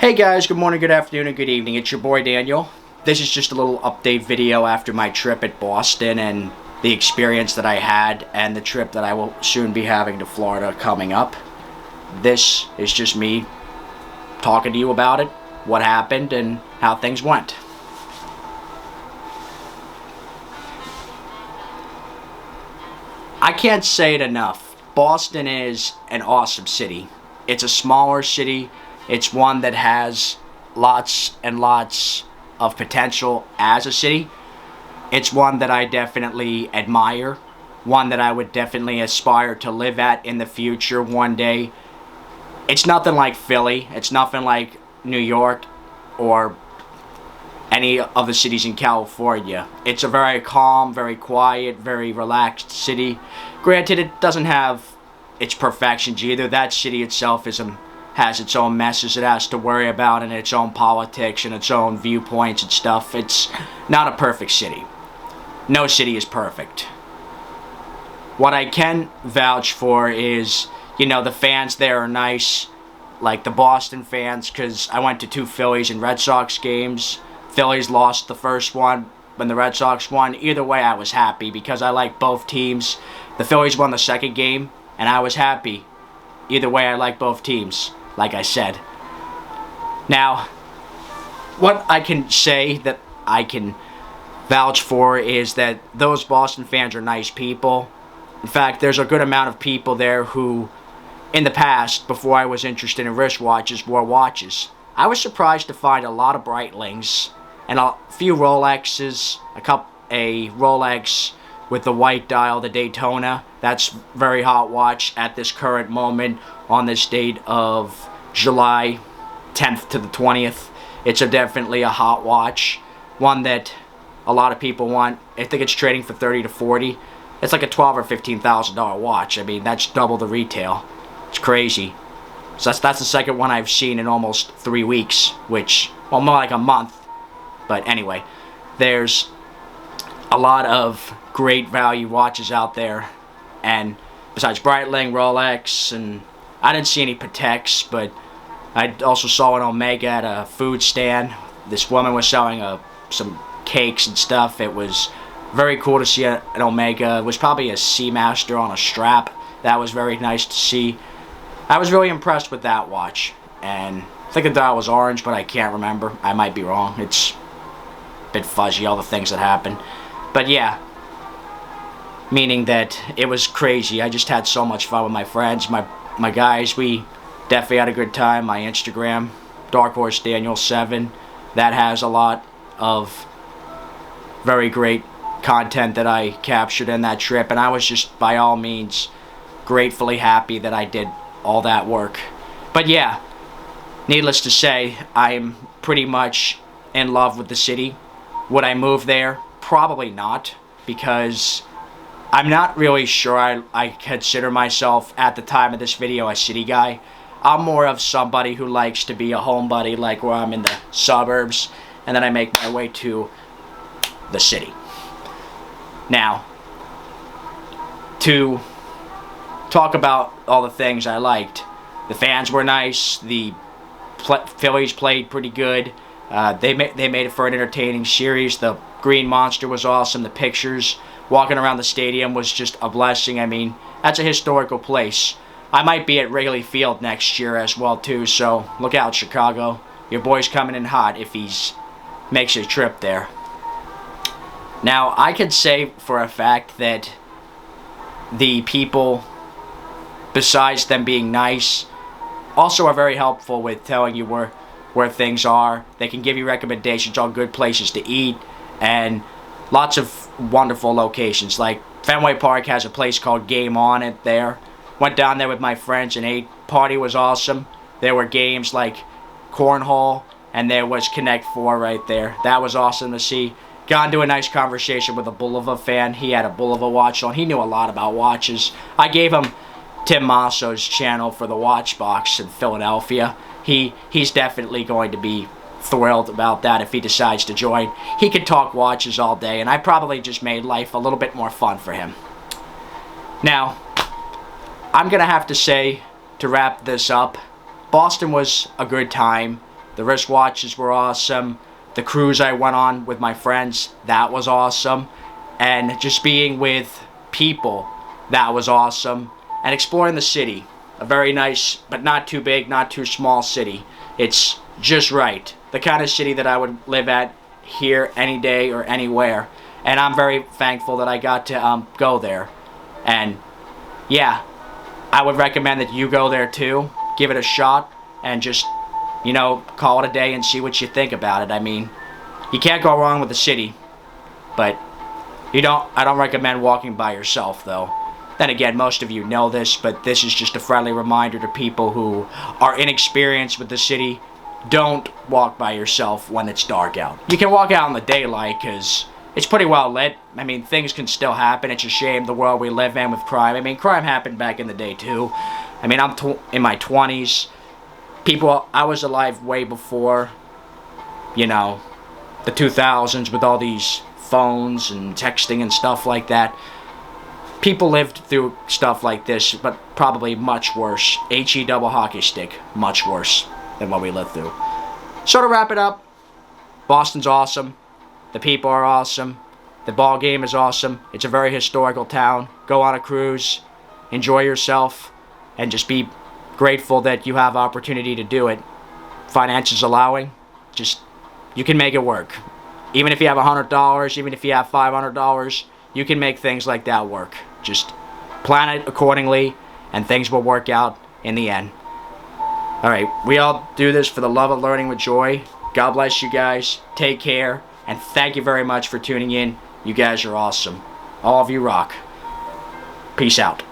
Hey guys, good morning, good afternoon, and good evening. It's your boy Daniel. This is just a little update video after my trip at Boston and the experience that I had and the trip that I will soon be having to Florida coming up. This is just me talking to you about it, what happened, and how things went. I can't say it enough. Boston is an awesome city. It's a smaller city. It's one that has lots and lots of potential as a city. It's one that I definitely admire. One that I would definitely aspire to live at in the future one day. It's nothing like Philly. It's nothing like New York or any of the cities in California. It's a very calm, very quiet, very relaxed city. Granted, it doesn't have its perfections either. That city itself has its own messes it has to worry about, and its own politics and its own viewpoints and stuff. It's not a perfect city. No city is perfect. What I can vouch for is, the fans there are nice, like the Boston fans, because I went to 2 Phillies and Red Sox games. Phillies lost the first one when the Red Sox won. Either way, I was happy because I like both teams. The Phillies won the second game, and I was happy. Either way, I like both teams, like I said. Now, what I can say that I can vouch for is that those Boston fans are nice people. In fact, there's a good amount of people there who, in the past, before I was interested in wristwatches, wore watches. I was surprised to find a lot of Breitlings and a few Rolexes, a Rolex with the white dial, the Daytona. That's very hot watch at this current moment on this date of July 10th to the 20th. It's definitely a hot watch, one that a lot of people want. I think it's trading for 30 to 40. It's like a $12,000 or $15,000 watch. I mean, that's double the retail. It's crazy. So that's the second one I've seen in almost 3 weeks, which, well, more like a month. But anyway, there's a lot of great value watches out there, and besides Breitling, Rolex, and I didn't see any Pateks, but I also saw an Omega at a food stand. This woman was selling some cakes and stuff. It was very cool to see an Omega. It was probably a Seamaster on a strap. That was very nice to see. I was really impressed with that watch, and I think the dial was orange, but I can't remember. I might be wrong. It's a bit fuzzy, all the things that happened. But yeah, meaning that it was crazy. I just had so much fun with my friends, my guys. We definitely had a good time. My Instagram, Dark Horse Daniel 7, that has a lot of very great content that I captured in that trip, and I was just by all means gratefully happy that I did all that work. But yeah, needless to say, I'm pretty much in love with the city. Would I move there? Probably not, because I'm not really sure I consider myself at the time of this video a city guy. I'm more of somebody who likes to be a homebody, like where I'm in the suburbs and then I make my way to the city. Now, to talk about all the things I liked. The fans were nice. The Phillies played pretty good. They made it for an entertaining series. The Green Monster was awesome. The pictures walking around the stadium was just a blessing. I mean, that's a historical place. I might be at Wrigley Field next year as well too, so look out, Chicago. Your boy's coming in hot if he's makes a trip there. Now, I could say for a fact that the people, besides them being nice, also are very helpful with telling you where things are. They can give you recommendations on good places to eat and lots of wonderful locations. Like Fenway Park has a place called Game On it there. Went down there with my friends and ate. Party was awesome. There were games like Cornhole, and there was Connect 4 right there. That was awesome to see. Got into a nice conversation with a Bulova fan. He had a Bulova watch on. He knew a lot about watches. I gave him Tim Masso's channel for the watch box in Philadelphia. He's definitely going to be thrilled about that if he decides to join. He could talk watches all day, and I probably just made life a little bit more fun for him. Now, I'm going to have to say, to wrap this up, Boston was a good time. The wristwatches were awesome. The cruise I went on with my friends, that was awesome. And just being with people, that was awesome. And exploring the city, a very nice, but not too big, not too small city. It's just right. The kind of city that I would live at here any day or anywhere. And I'm very thankful that I got to go there. And yeah, I would recommend that you go there too. Give it a shot and just, you know, call it a day and see what you think about it. I mean, you can't go wrong with the city, but I don't recommend walking by yourself though. Then again, most of you know this, but this is just a friendly reminder to people who are inexperienced with the city. Don't walk by yourself when it's dark out. You can walk out in the daylight because it's pretty well lit. I mean, things can still happen. It's a shame the world we live in with crime. I mean, crime happened back in the day too. I mean, I'm in my 20s. I was alive way before, you know, the 2000s with all these phones and texting and stuff like that. People lived through stuff like this, but probably much worse. HE double hockey stick, much worse than what we lived through. So to wrap it up, Boston's awesome. The people are awesome. The ball game is awesome. It's a very historical town. Go on a cruise, enjoy yourself, and just be grateful that you have opportunity to do it. Finances allowing, just you can make it work. Even if you have $100, even if you have $500, you can make things like that work. Just plan it accordingly, and things will work out in the end. Alright, we all do this for the love of learning with joy. God bless you guys. Take care. And thank you very much for tuning in. You guys are awesome. All of you rock. Peace out.